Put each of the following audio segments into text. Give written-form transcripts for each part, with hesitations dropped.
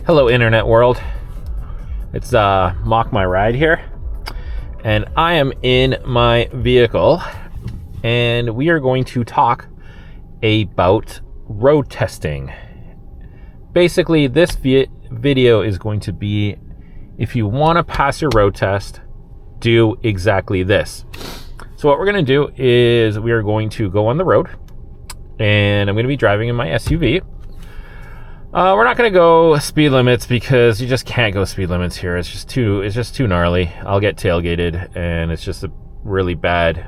Hello, internet world. It's Mock My Ride here, and I am in my vehicle, and we are going to talk about road testing. Basically, this video is going to be, if you want to pass your road test, do exactly this. So what we're going to do is we are going to go on the road, and I'm going to be driving in my SUV. We're not going to go speed limits because you just can't go speed limits here. It's just too gnarly. I'll get tailgated, and it's just really bad.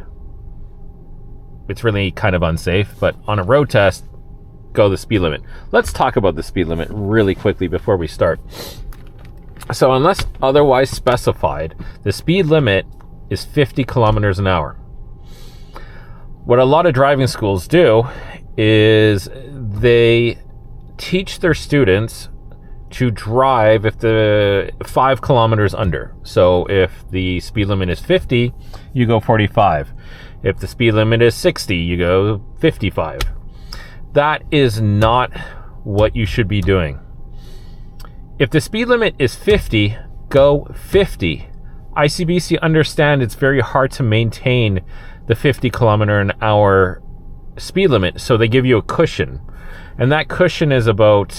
It's really kind of unsafe. But on a road test, go the speed limit. Let's talk about the speed limit really quickly before we start. So unless otherwise specified, the speed limit is 50 kilometers an hour. What a lot of driving schools do is they teach their students to drive if the 5 kilometers under. So if the speed limit is 50, you go 45. If the speed limit is 60, you go 55. That is not what you should be doing. If the speed limit is 50, go 50. ICBC understand it's very hard to maintain the 50 kilometer an hour speed limit, so they give you a cushion. And that cushion is about,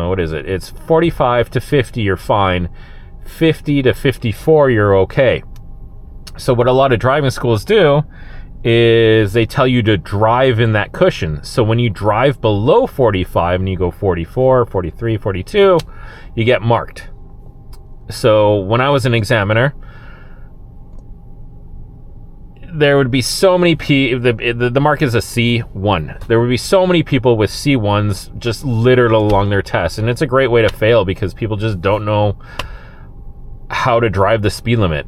what is it? It's 45 to 50, you're fine. 50 to 54, you're okay. So what a lot of driving schools do is they tell you to drive in that cushion. So when you drive below 45 and you go 44, 43, 42, you get marked. So when I was an examiner, there would be so many the mark is a C1. There would be so many people with C1s just littered along their tests, and it's a great way to fail because people just don't know how to drive the speed limit.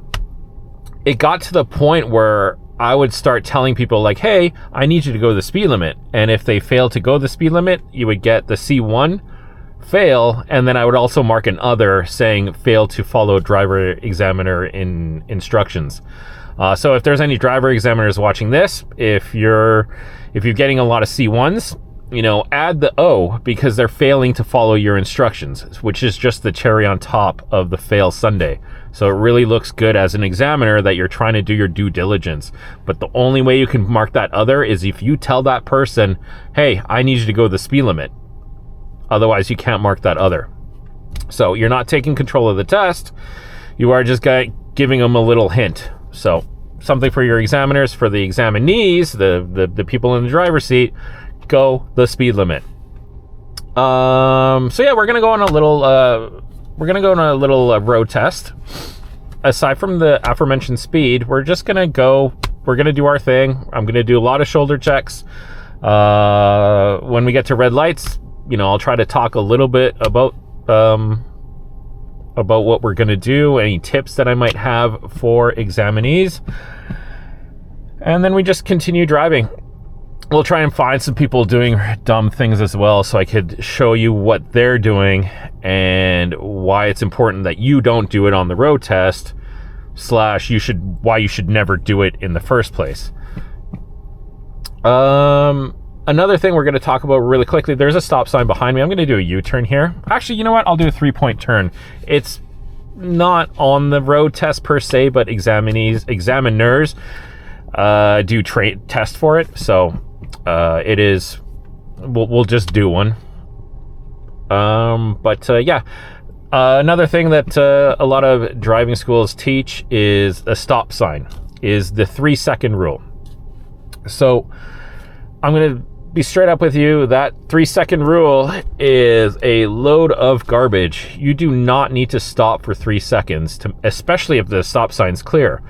It got to the point where I would start telling people like, hey, I need you to go the speed limit, and if they fail to go the speed limit, you would get the C1 fail, and then I would also mark an other saying fail to follow driver examiner instructions. So if there's any driver examiners watching this, if you're getting a lot of C1s, add the O because they're failing to follow your instructions, which is just the cherry on top of the fail sundae. So it really looks good as an examiner that you're trying to do your due diligence. But the only way you can mark that other is if you tell that person, hey, I need you to go the speed limit. Otherwise, you can't mark that other. So you're not taking control of the test. You are just giving them a little hint. So something for your examiners, for the examinees, the people in the driver's seat, go the speed limit. So yeah, we're gonna go on a little road test. Aside from the aforementioned speed, we're gonna do our thing. I'm gonna do a lot of shoulder checks. When we get to red lights, I'll try to talk a little bit about what we're going to do, any tips that I might have for examinees. And then we just continue driving. We'll try and find some people doing dumb things as well, so I could show you what they're doing and why it's important that you don't do it on the road test, / why you should never do it in the first place. Another thing we're going to talk about really quickly, there's a stop sign behind me. I'm going to do a U-turn here. Actually, you know what? I'll do a 3-point turn. It's not on the road test per se, but examiners do test for it. So it is, we'll just do one. Yeah. Another thing that a lot of driving schools teach is a stop sign, is the 3-second rule. So I'm going to be straight up with you. That 3-second rule is a load of garbage. You do not need to stop for 3 seconds, especially if the stop sign's clear.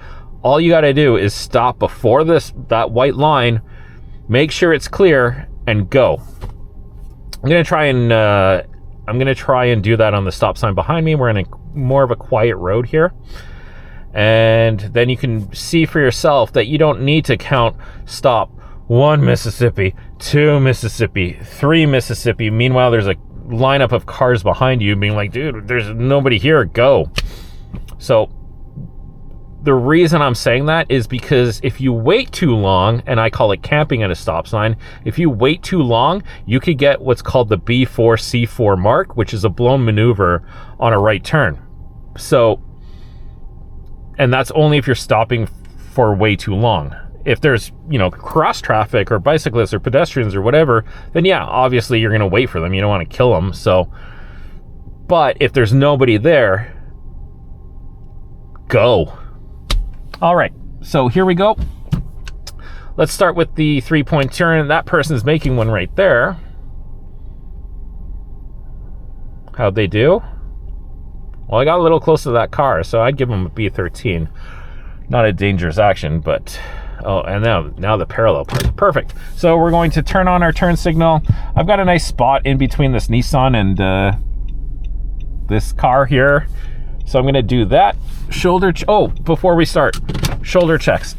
All you got to do is stop before that white line, make sure it's clear, and go. I'm gonna try and do that on the stop sign behind me. We're in more of a quiet road here. And then you can see for yourself that you don't need to count stop 1 Mississippi, 2 Mississippi, 3 Mississippi. Meanwhile, there's a lineup of cars behind you being like, dude, there's nobody here, go. So the reason I'm saying that is because if you wait too long, and I call it camping at a stop sign, if you wait too long, you could get what's called the B4 C4 mark, which is a blown maneuver on a right turn. So, and that's only if you're stopping for way too long. If there's, you know, cross traffic or bicyclists or pedestrians or whatever, then yeah, obviously you're going to wait for them. You don't want to kill them. So, but if there's nobody there, go. All right, so here we go. Let's start with the 3-point turn. That person's making one right there. How'd they do? Well, I got a little close to that car, so I'd give them a B13. Not a dangerous action, but... Oh, and now the parallel part. Perfect. So we're going to turn on our turn signal. I've got a nice spot in between this Nissan and this car here. So I'm going to do that. Before we start, shoulder checks.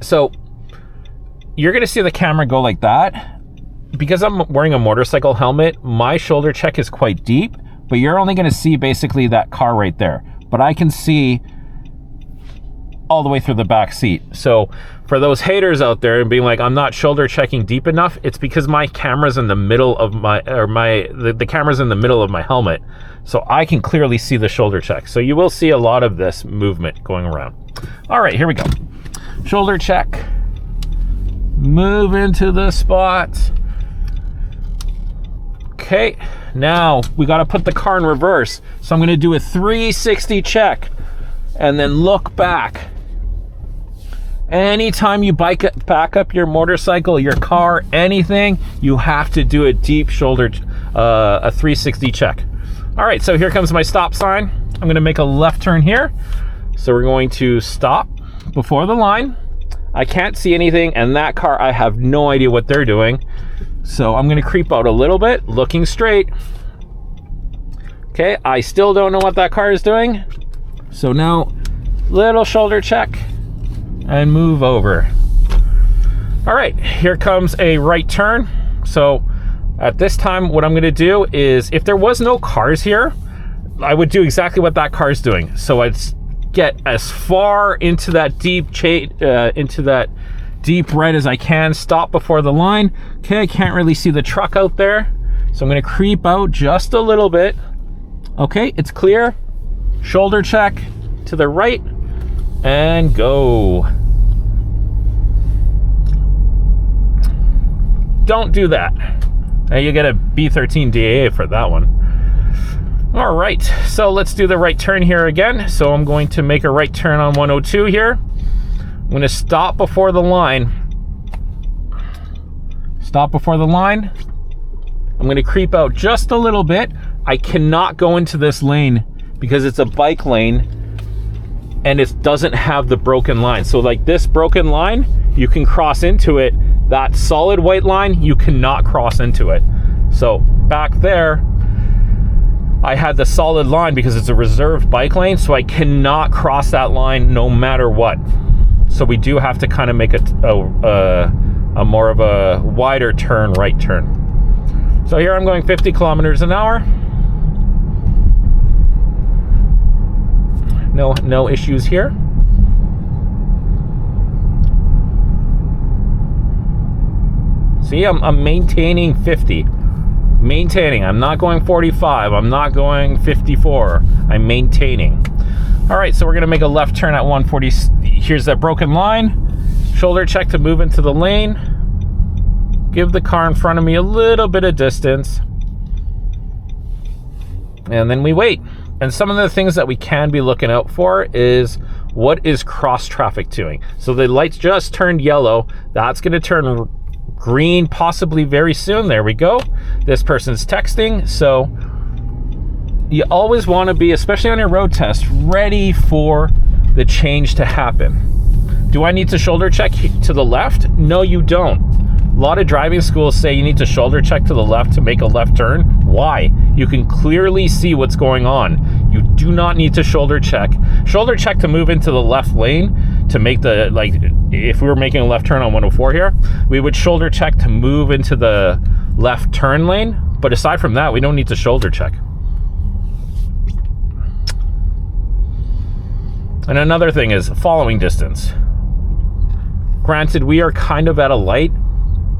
So you're going to see the camera go like that. Because I'm wearing a motorcycle helmet, my shoulder check is quite deep, but you're only going to see basically that car right there. But I can see all the way through the back seat. So for those haters out there and being like, I'm not shoulder checking deep enough, it's because my camera's in the middle of the camera's in the middle of my helmet. So I can clearly see the shoulder check. So you will see a lot of this movement going around. All right, here we go. Shoulder check. Move into the spot. Okay, now we got to put the car in reverse. So I'm going to do a 360 check and then look back. Anytime you back up your motorcycle, your car, anything, you have to do a deep shoulder, a 360 check. All right, so here comes my stop sign. I'm going to make a left turn here. So we're going to stop before the line. I can't see anything, and that car, I have no idea what they're doing. So I'm going to creep out a little bit, looking straight. Okay, I still don't know what that car is doing. So now, little shoulder check and move over. All right, here comes a right turn. So at this time, what I'm going to do is, if there was no cars here, I would do exactly what that car is doing. So I'd get as far into that deep red as I can, stop before the line. Okay, I can't really see the truck out there, so I'm going to creep out just a little bit. Okay, it's clear. Shoulder check to the right and go. Don't do that. Now you get a B13 DAA for that one. All right, so let's do the right turn here again. So I'm going to make a right turn on 102 here. I'm going to stop before the line. Stop before the line. I'm going to creep out just a little bit. I cannot go into this lane because it's a bike lane and it doesn't have the broken line. So like this broken line, you can cross into it. That solid white line, you cannot cross into it. So back there, I had the solid line because it's a reserved bike lane, so I cannot cross that line no matter what. So we do have to kind of make a more of a wider turn, right turn. So here I'm going 50 kilometers an hour. No issues here. See, I'm maintaining 50. Maintaining. I'm not going 45. I'm not going 54. I'm maintaining. All right, so we're going to make a left turn at 140. Here's that broken line. Shoulder check to move into the lane. Give the car in front of me a little bit of distance. And then we wait. And some of the things that we can be looking out for is, what is cross traffic doing? So the lights just turned yellow. That's going to turn green possibly very soon. There we go. This person's texting. So you always want to be, especially on your road test, ready for the change to happen. Do I need to shoulder check to the left? No, you don't. A lot of driving schools say you need to shoulder check to the left to make a left turn. Why? You can clearly see what's going on. You do not need to shoulder check. Shoulder check to move into the left lane to make the, like, if we were making a left turn on 104 here, we would shoulder check to move into the left turn lane. But aside from that, we don't need to shoulder check. And another thing is following distance. Granted, we are kind of at a light,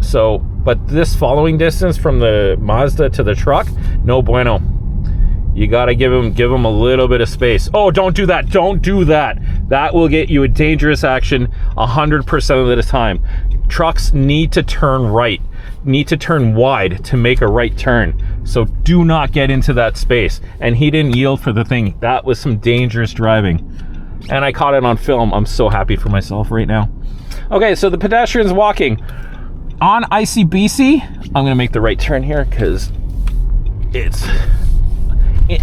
so, but this following distance from the Mazda to the truck, no bueno. You gotta give them a little bit of space. Oh, don't do that. Don't do that. That will get you a dangerous action 100% of the time. Trucks need to turn right, need to turn wide to make a right turn. So do not get into that space. And he didn't yield for the thing. That was some dangerous driving. And I caught it on film. I'm so happy for myself right now. Okay, so the pedestrian's walking. On ICBC, I'm gonna make the right turn here because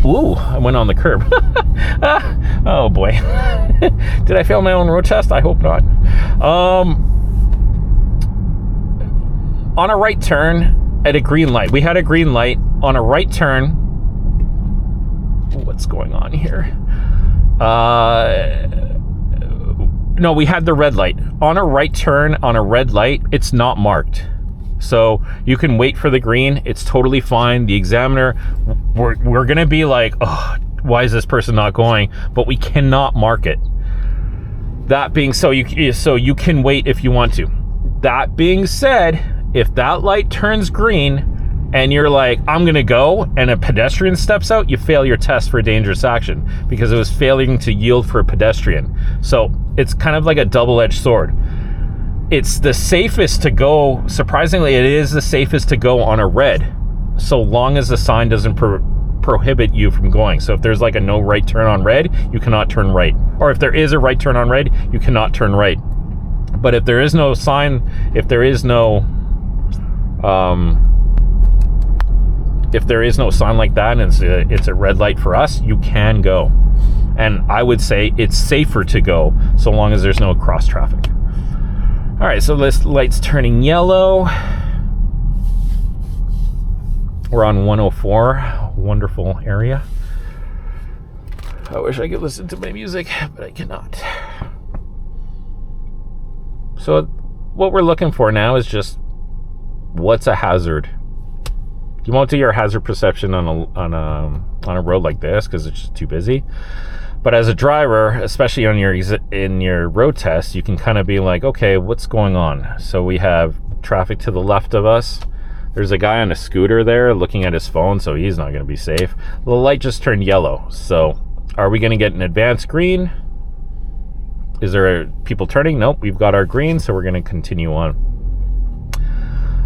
ooh, I went on the curb. Oh boy. Did I fail my own road test? I hope not. On a right turn at a green light. We had a green light on a right turn. What's going on here? No, we had the red light. On a right turn on a red light, it's not marked. So you can wait for the green. It's totally fine. The examiner, we're going to be like, oh, why is this person not going? But we cannot mark it. That being so you can wait if you want to. That being said, if that light turns green and you're like, I'm going to go, and a pedestrian steps out, you fail your test for dangerous action because it was failing to yield for a pedestrian. So it's kind of like a double-edged sword. It's the safest to go, surprisingly, it is the safest to go on a red, so long as the sign doesn't prohibit you from going. So if there's like a no right turn on red, you cannot turn right. Or if there is a right turn on red, you cannot turn right. But if there is no sign, if there is no sign like that, and it's a red light for us, you can go. And I would say it's safer to go so long as there's no cross traffic. All right, so this light's turning yellow. We're on 104, wonderful area. I wish I could listen to my music, but I cannot. So what we're looking for now is just what's a hazard. You won't do your hazard perception on a road like this because it's just too busy. But as a driver, especially on in your road test, you can kind of be like, okay, what's going on? So we have traffic to the left of us. There's a guy on a scooter there looking at his phone, so he's not going to be safe. The light just turned yellow. So are we going to get an advanced green? Is there people turning? Nope, we've got our green, so we're going to continue on.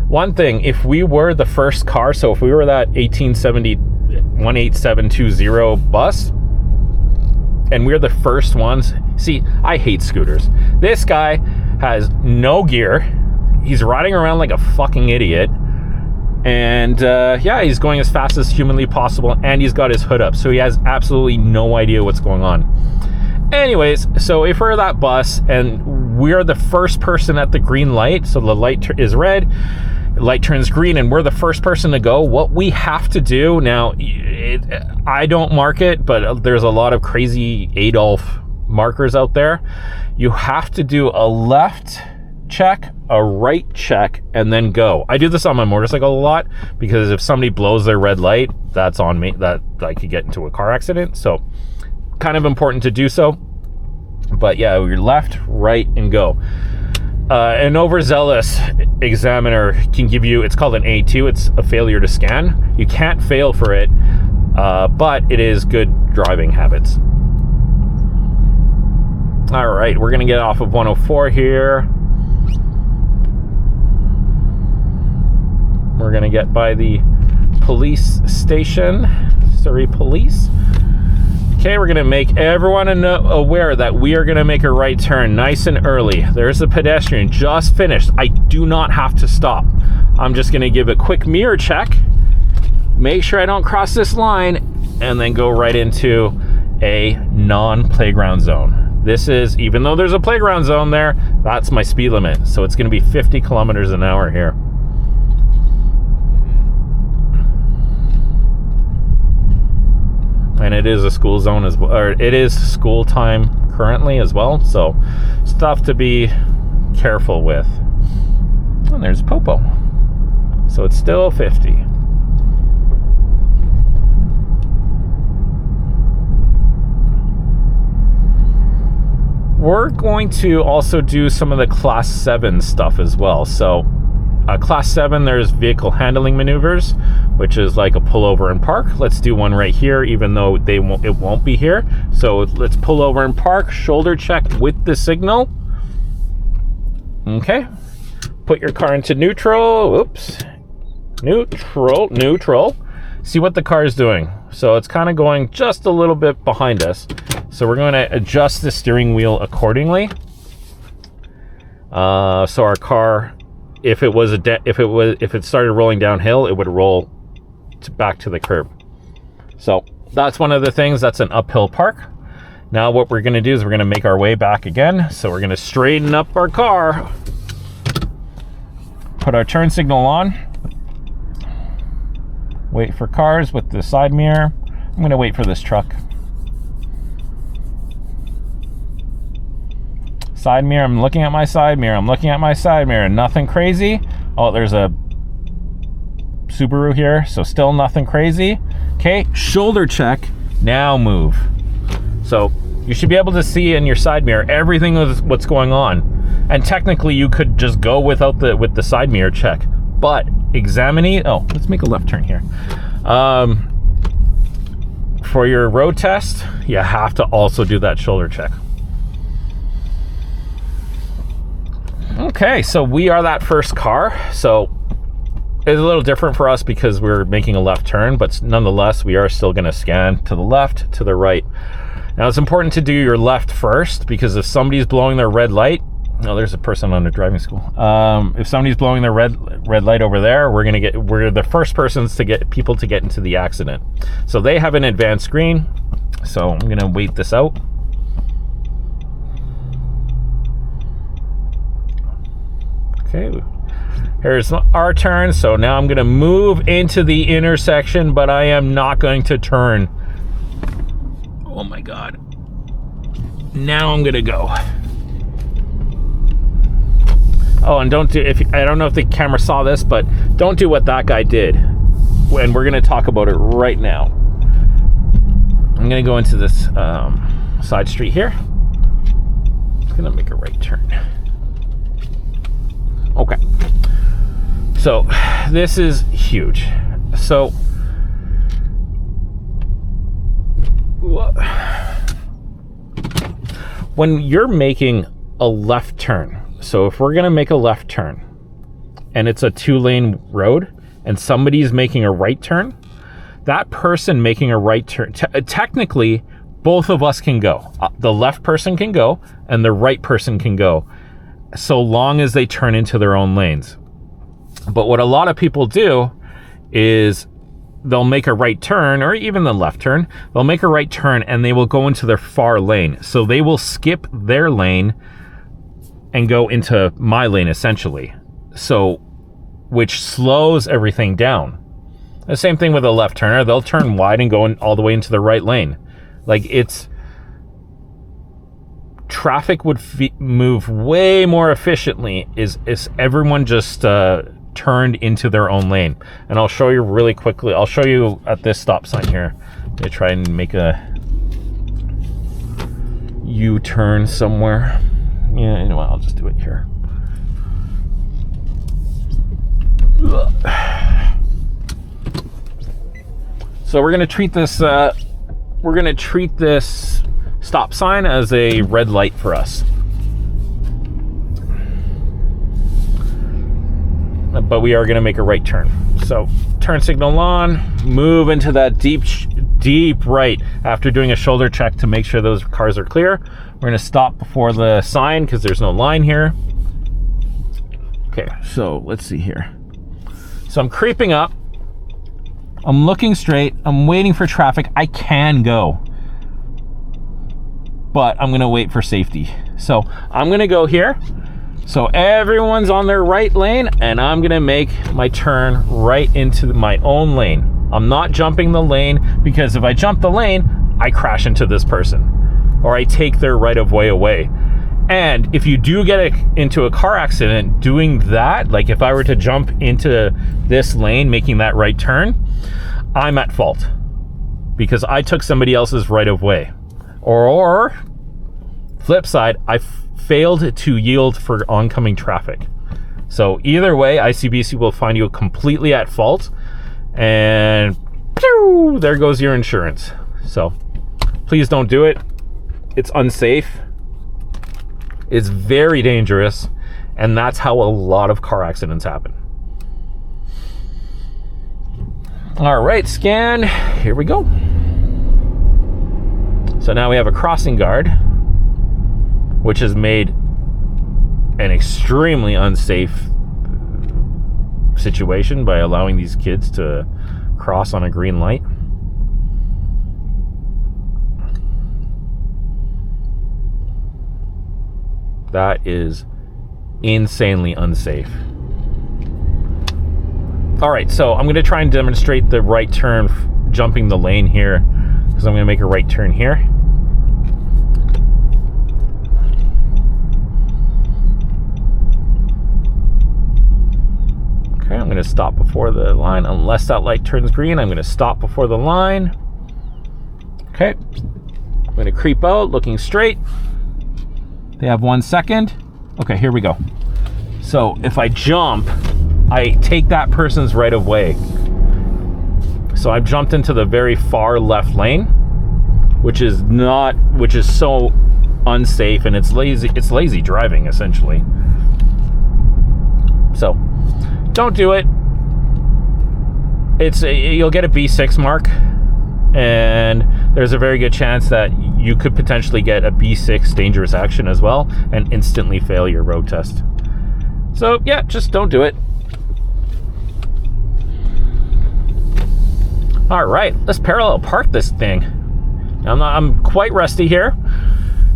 One thing, if we were the first car, so if we were that 18720 bus, and we're the first ones. See, I hate scooters. This guy has no gear. He's riding around like a fucking idiot. And yeah, he's going as fast as humanly possible, and he's got his hood up. So he has absolutely no idea what's going on. Anyways, so if we're that bus and we're the first person at the green light, so the light is red, light turns green, and we're the first person to go, what we have to do now, I don't mark it, but there's a lot of crazy Adolf markers out there. You have to do a left check, a right check, and then go. I do this on my motorcycle a lot because if somebody blows their red light, that's on me, that I could get into a car accident. So kind of important to do so. But yeah, your left, right, and go. An overzealous examiner can give you, it's called an A2, it's a failure to scan. You can't fail for it, but it is good driving habits. All right, we're gonna get off of 104 here. We're gonna get by the police station, Surrey Police. Okay, we're gonna make everyone aware that we are gonna make a right turn nice and early. There's a pedestrian just finished. I do not have to stop. I'm just gonna give a quick mirror check, make sure I don't cross this line, and then go right into a non-playground zone. This is, even though there's a playground zone there, that's my speed limit. So it's gonna be 50 kilometers an hour here. And it is a school zone as well, or it is school time currently as well, so stuff to be careful with. And there's Popo, so it's still 50. we're going to also do some of the Class 7 stuff as well. So Class 7, there's vehicle handling maneuvers, which is like a pull over and park. Let's do one right here, even though it won't be here. So let's pull over and park, shoulder check with the signal. Okay. Put your car into neutral. Oops. Neutral. See what the car is doing. So it's kind of going just a little bit behind us. So we're going to adjust the steering wheel accordingly. So our car, if it started rolling downhill, it would roll back to the curb. So that's one of the things. That's an uphill park. Now what we're going to do is we're going to make our way back again. So we're going to straighten up our car. Put our turn signal on. Wait for cars with the side mirror. I'm going to wait for this truck. Side mirror, I'm looking at my side mirror. I'm looking at my side mirror. Nothing crazy. Oh, there's a Subaru here, so still nothing crazy. Okay, shoulder check. Now move. So you should be able to see in your side mirror everything is what's going on. And technically you could just go with the side mirror check. But examining, let's make a left turn here. For your road test, you have to also do that shoulder check. Okay, so we are that first car. So it's a little different for us because we're making a left turn, but nonetheless, we are still going to scan to the left, to the right. Now it's important to do your left first, because if somebody's blowing their red light, there's a person on the driving school. If somebody's blowing their red light over there, we're the first persons to get people to get into the accident. So they have an advanced green. So I'm gonna wait this out. Okay, here's our turn. So now I'm gonna move into the intersection, but I am not going to turn. Oh my God. Now I'm gonna go. Oh, and I don't know if the camera saw this, but don't do what that guy did. And we're gonna talk about it right now. I'm gonna go into this side street here. Just gonna make a right turn. Okay. So this is huge. So when you're making a left turn, so if we're gonna make a left turn and it's a 2-lane road and somebody's making a right turn, that person making a right turn, technically both of us can go. The left person can go and the right person can go, so long as they turn into their own lanes. But what a lot of people do is they'll make a right turn, or even the left turn, they'll make a right turn and they will go into their far lane. So they will skip their lane and go into my lane, essentially. So, which slows everything down. The same thing with a left turner. They'll turn wide and go all the way into the right lane. Like, traffic would move way more efficiently is everyone just turned into their own lane. And I'll show you really quickly. I'll show you at this stop sign here. They try and make a U-turn somewhere. Yeah, you know what? I'll just do it here. So we're gonna treat this stop sign as a red light for us. But we are gonna make a right turn. So turn signal on, move into that deep right after doing a shoulder check to make sure those cars are clear. We're gonna stop before the sign because there's no line here. Okay, so let's see here. So I'm creeping up. I'm looking straight. I'm waiting for traffic. I can go, but I'm gonna wait for safety. So I'm gonna go here. So everyone's on their right lane, and I'm gonna make my turn right into my own lane. I'm not jumping the lane, because if I jump the lane, I crash into this person, or I take their right of way away. And if you do get into a car accident doing that, like if I were to jump into this lane, making that right turn, I'm at fault because I took somebody else's right of way. Or Flip side, I failed to yield for oncoming traffic. So either way, ICBC will find you completely at fault, and pew, there goes your insurance. So please don't do it. It's unsafe. It's very dangerous, and that's how a lot of car accidents happen. All right, scan. Here we go. So now we have a crossing guard, which has made an extremely unsafe situation by allowing these kids to cross on a green light. That is insanely unsafe. All right, so I'm going to try and demonstrate the right turn, jumping the lane here, because I'm going to make a right turn here. Okay, I'm going to stop before the line. Unless that light turns green, I'm going to stop before the line. Okay, I'm going to creep out, looking straight. They have 1 second. Okay, here we go. So if I jump, I take that person's right of way. So I've jumped into the very far left lane, which is so unsafe, and it's lazy driving essentially. So don't do it. You'll get a B6 mark, and there's a very good chance that you could potentially get a B6 dangerous action as well and instantly fail your road test. So yeah, just don't do it. All right, let's parallel park this thing. I'm quite rusty here,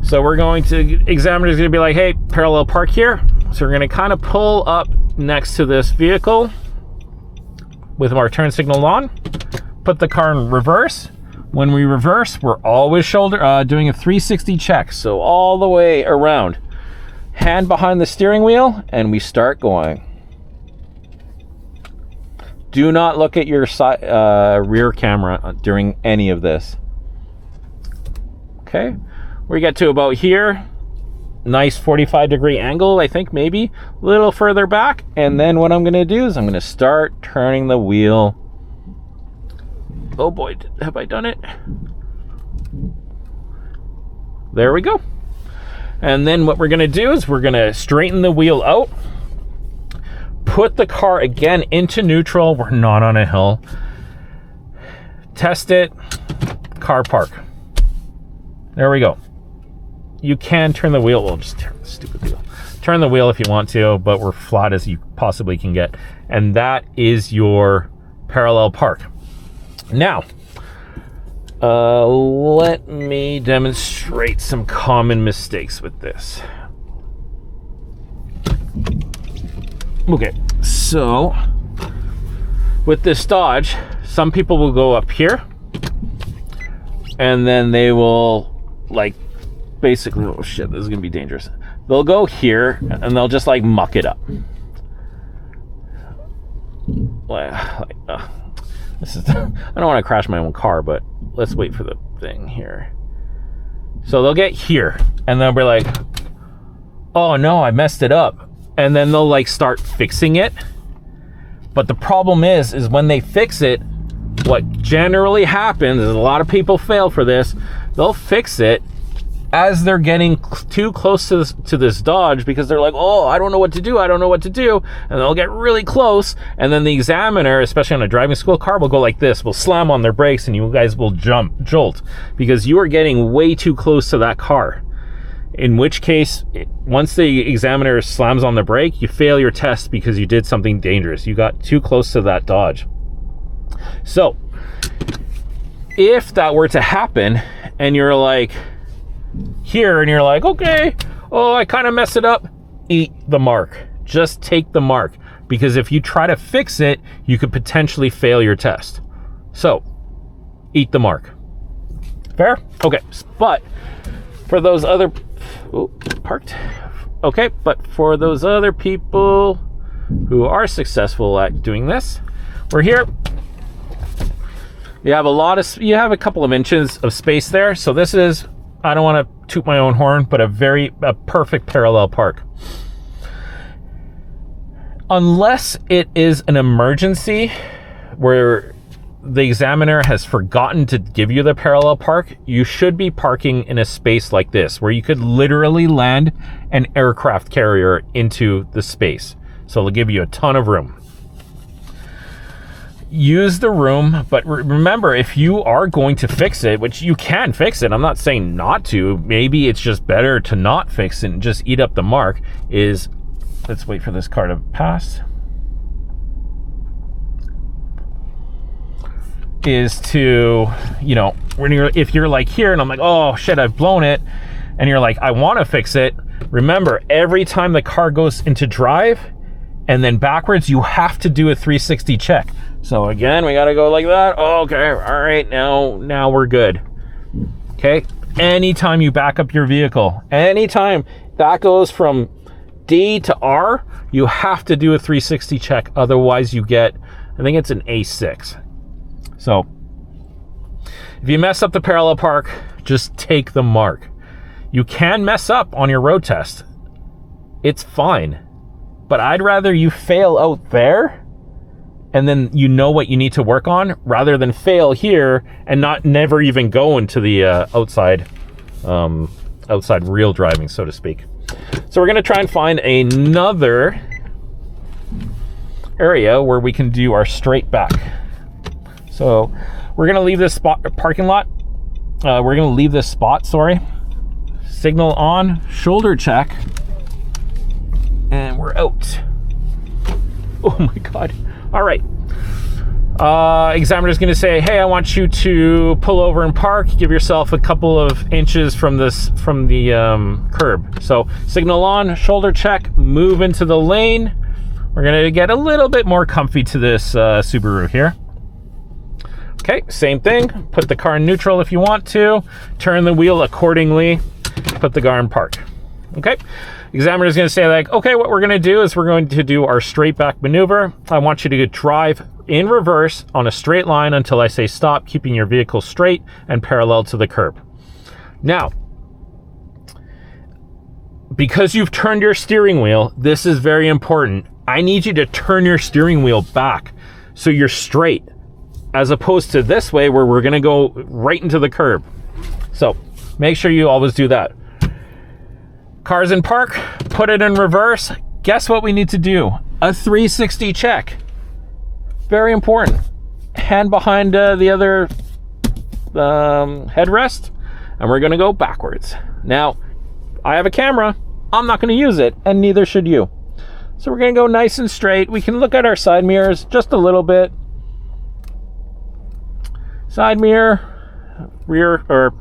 so examiner's gonna be like, hey, parallel park here. So we're gonna kind of pull up next to this vehicle with our turn signal on, put the car in reverse. When we reverse, we're always doing a 360 check, so all the way around. Hand behind the steering wheel, and we start going. Do not look at your rear camera during any of this. Okay, we get to about here. Nice 45-degree angle, I think, maybe. A little further back, and then what I'm gonna do is I'm gonna start turning the wheel. Oh boy, have I done it? There we go. And then what we're gonna do is we're gonna straighten the wheel out, put the car again into neutral. We're not on a hill. Test it, car park. There we go. You can turn the wheel. Well, just turn the stupid wheel. Turn the wheel if you want to, but we're flat as you possibly can get. And that is your parallel park. Now, let me demonstrate some common mistakes with this. Okay, so with this Dodge, some people will go up here and then they will basically, oh shit, this is gonna be dangerous. They'll go here and they'll just muck it up. This is, I don't want to crash my own car, but let's wait for the thing here. So they'll get here and they'll be like, oh no, I messed it up. And then they'll start fixing it. But the problem is when they fix it, what generally happens is a lot of people fail for this. They'll fix it as they're getting too close to this Dodge, because they're like, oh, I don't know what to do. And they'll get really close. And then the examiner, especially on a driving school car, will go like this, will slam on their brakes, and you guys will jolt because you are getting way too close to that car. In which case, once the examiner slams on the brake, you fail your test because you did something dangerous. You got too close to that Dodge. So if that were to happen and you're here and you're okay, oh, I kind of messed it up, eat the mark. Just take the mark, because if you try to fix it, you could potentially fail your test. So eat the mark. Fair? Okay, but for those other parked. Okay, but for those other people who are successful at doing this, we're here. You have a couple of inches of space there. So this is I don't want to toot my own horn, but a perfect parallel park. Unless it is an emergency where the examiner has forgotten to give you the parallel park, you should be parking in a space like this, where you could literally land an aircraft carrier into the space. So it'll give you a ton of room. Use the room, but remember, if you are going to fix it, which you can fix it, I'm not saying not to, maybe it's just better to not fix it and just eat up the mark, is, let's wait for this car to pass, is to, you know, if you're like here and I'm like, oh shit, I've blown it, and you're like, I want to fix it, remember, every time the car goes into drive and then backwards, you have to do a 360 check. So again, we got to go like that. Okay, all right, now we're good. Okay, anytime you back up your vehicle, anytime that goes from D to R, you have to do a 360 check. Otherwise you get, I think it's an A6. So if you mess up the parallel park, just take the mark. You can mess up on your road test. It's fine. But I'd rather you fail out there and then you know what you need to work on, rather than fail here and never even go into the outside real driving, so to speak. So we're going to try and find another area where we can do our straight back. So we're going to leave this parking lot. We're going to leave this spot, sorry. Signal on, shoulder check, and we're out. Oh my God. All right. Examiner's going to say, hey, I want you to pull over and park. Give yourself a couple of inches from the curb. So signal on, shoulder check, move into the lane. We're going to get a little bit more comfy to this Subaru here. Okay, same thing. Put the car in neutral if you want to. Turn the wheel accordingly. Put the car in park. Okay. Examiner is going to say, like, okay, what we're going to do is we're going to do our straight back maneuver. I want you to drive in reverse on a straight line until I say stop, keeping your vehicle straight and parallel to the curb. Now, because you've turned your steering wheel, this is very important. I need you to turn your steering wheel back so you're straight, as opposed to this way where we're going to go right into the curb. So make sure you always do that. Car's in park, put it in reverse. Guess what we need to do? A 360 check. Very important. Hand behind the other headrest, and we're going to go backwards. Now, I have a camera. I'm not going to use it, and neither should you. So we're going to go nice and straight. We can look at our side mirrors just a little bit. Side mirror, rear or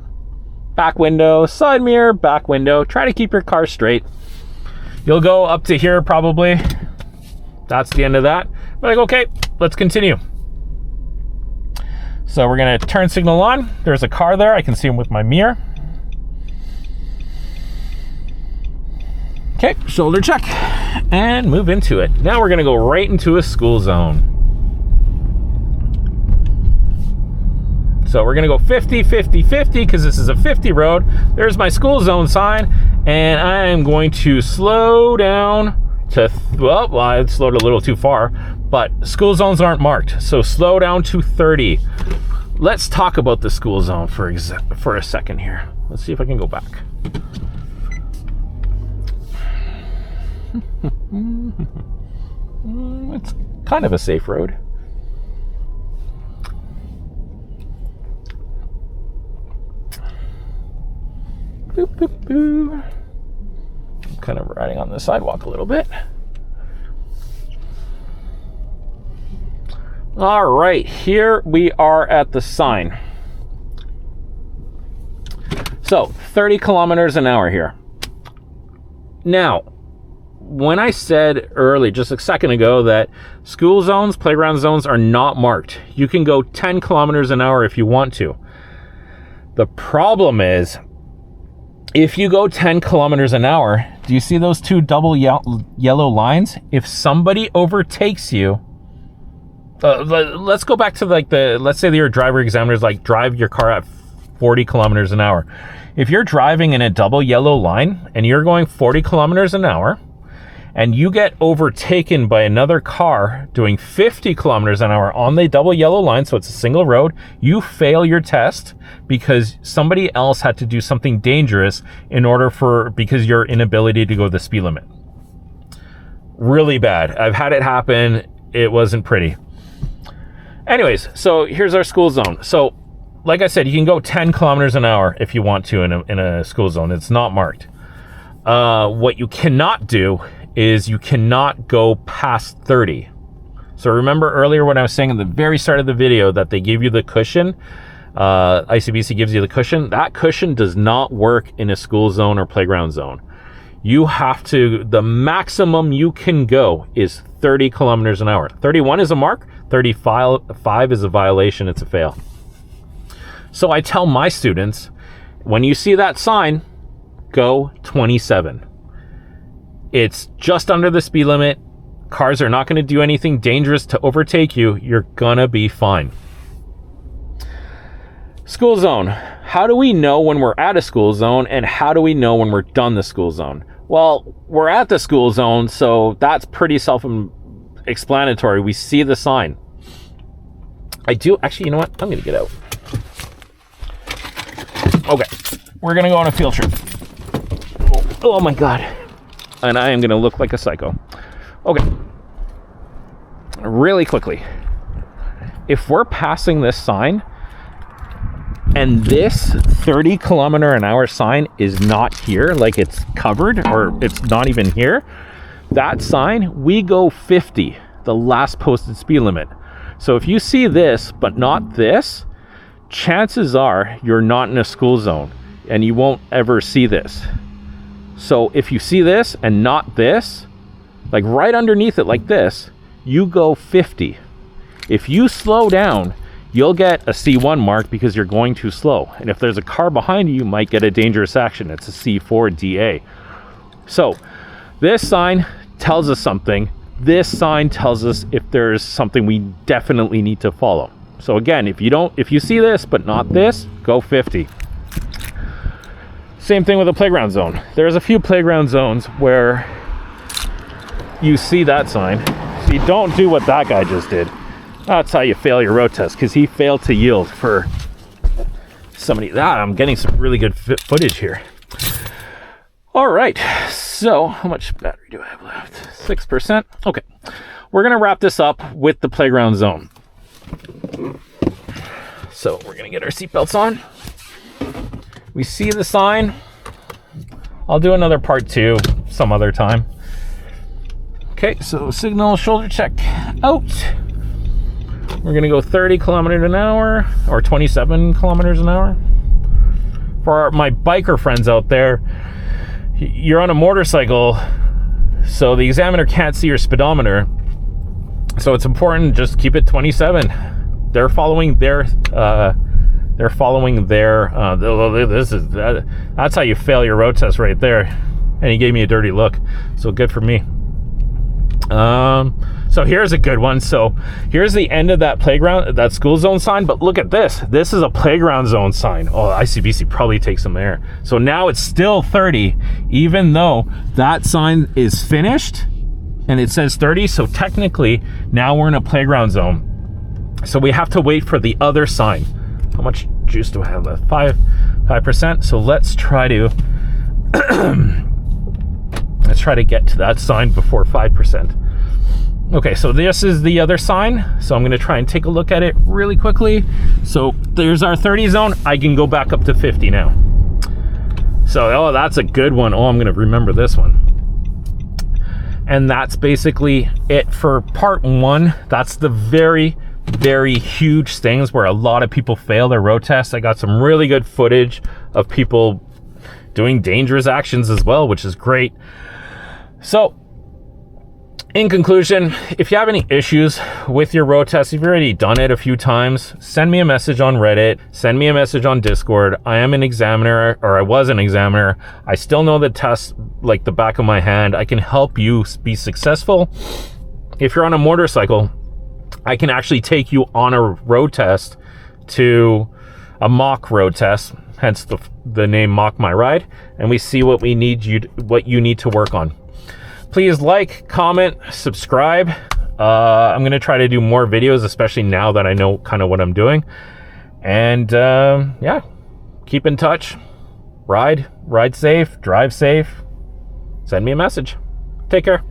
back window, side mirror, back window. Try to keep your car straight. You'll go up to here probably. That's the end of that. But like, okay, let's continue. So we're gonna turn signal on. There's a car there. I can see him with my mirror. Okay, shoulder check and move into it. Now we're gonna go right into a school zone. So we're gonna go 50, 50, 50 because this is a 50 road. There's my school zone sign, and I am going to slow down to, well, I slowed a little too far, but school zones aren't marked. So slow down to 30. Let's talk about the school zone for a second here. Let's see if I can go back. It's kind of a safe road. Boop, boop, boop. I'm kind of riding on the sidewalk a little bit. All right, here we are at the sign. So 30 kilometers an hour here. Now, when I said early, just a second ago, that school zones, playground zones are not marked. You can go 10 kilometers an hour if you want to. The problem is, if you go 10 kilometers an hour, do you see those two double yellow lines? If somebody overtakes you, let's go back to like let's say that your driver examiners like drive your car at 40 kilometers an hour. If you're driving in a double yellow line and you're going 40 kilometers an hour and you get overtaken by another car doing 50 kilometers an hour on the double yellow line, so it's a single road, you fail your test because somebody else had to do something dangerous because your inability to go the speed limit. Really bad. I've had it happen. It wasn't pretty. Anyways, so here's our school zone. So like I said, you can go 10 kilometers an hour if you want to in a school zone. It's not marked. What you cannot do is you cannot go past 30. So remember earlier when I was saying at the very start of the video that they give you the cushion, ICBC gives you the cushion. That cushion does not work in a school zone or playground zone. You have to, the maximum you can go is 30 kilometers an hour. 31 is a mark, 35 is a violation, it's a fail. So I tell my students, when you see that sign, go 27. It's just under the speed limit. Cars are not going to do anything dangerous to overtake you. You're gonna be fine. School zone. How do we know when we're at a school zone, and how do we know when we're done the school zone? Well, we're at the school zone, so that's pretty self-explanatory. We see the sign. Actually, you know what? I'm gonna get out. Okay, we're gonna go on a field trip. Oh my God. And I am gonna look like a psycho. Okay, really quickly. If we're passing this sign, and this 30 kilometer an hour sign is not here, like it's covered or it's not even here, that sign, we go 50, the last posted speed limit. So if you see this, but not this, chances are you're not in a school zone and you won't ever see this. So if you see this and not this, like right underneath it like this, you go 50. If you slow down, you'll get a C1 mark because you're going too slow. And if there's a car behind you, you might get a dangerous action. It's a C4 DA. So this sign tells us something. This sign tells us if there's something we definitely need to follow. So again, if you see this but not this, go 50. Same thing with a playground zone. There's a few playground zones where you see that sign. So you don't do what that guy just did. That's how you fail your road test, because he failed to yield for somebody. I'm getting some really good footage here. All right, so how much battery do I have left? 6%. Okay, we're gonna wrap this up with the playground zone. So we're gonna get our seatbelts on. We see the sign. I'll do another part 2 some other time. Okay, so signal shoulder check out. We're gonna go 30 kilometers an hour or 27 kilometers an hour. For my biker friends out there, you're on a motorcycle, so the examiner can't see your speedometer. So it's important, just keep it 27. They're following their that's how you fail your road test right there. And he gave me a dirty look, so good for me. So here's a good one. So here's the end of that playground, that school zone sign, but look at this. This is a playground zone sign. Oh, ICBC probably takes them there. So now it's still 30, even though that sign is finished and it says 30. So technically now we're in a playground zone. So we have to wait for the other sign. How much juice do I have left? 5%. So let's try to get to that sign before 5%. Okay, so this is the other sign. So I'm gonna try and take a look at it really quickly. So there's our 30 zone. I can go back up to 50 now. So, oh, that's a good one. Oh, I'm gonna remember this one. And that's basically it for part 1. That's the very, very huge things where a lot of people fail their road tests. I got some really good footage of people doing dangerous actions as well, which is great. So, in conclusion, if you have any issues with your road test, if you've already done it a few times, send me a message on Reddit, send me a message on Discord. I am an examiner, or I was an examiner. I still know the test like the back of my hand. I can help you be successful. If you're on a motorcycle, I can actually take you on a road test, to a mock road test. hence the name Mock My Ride, and we see what you need to work on. Please like, comment, subscribe. I'm going to try to do more videos, especially now that I know kind of what I'm doing. And yeah, keep in touch. Ride safe, drive safe. Send me a message. Take care.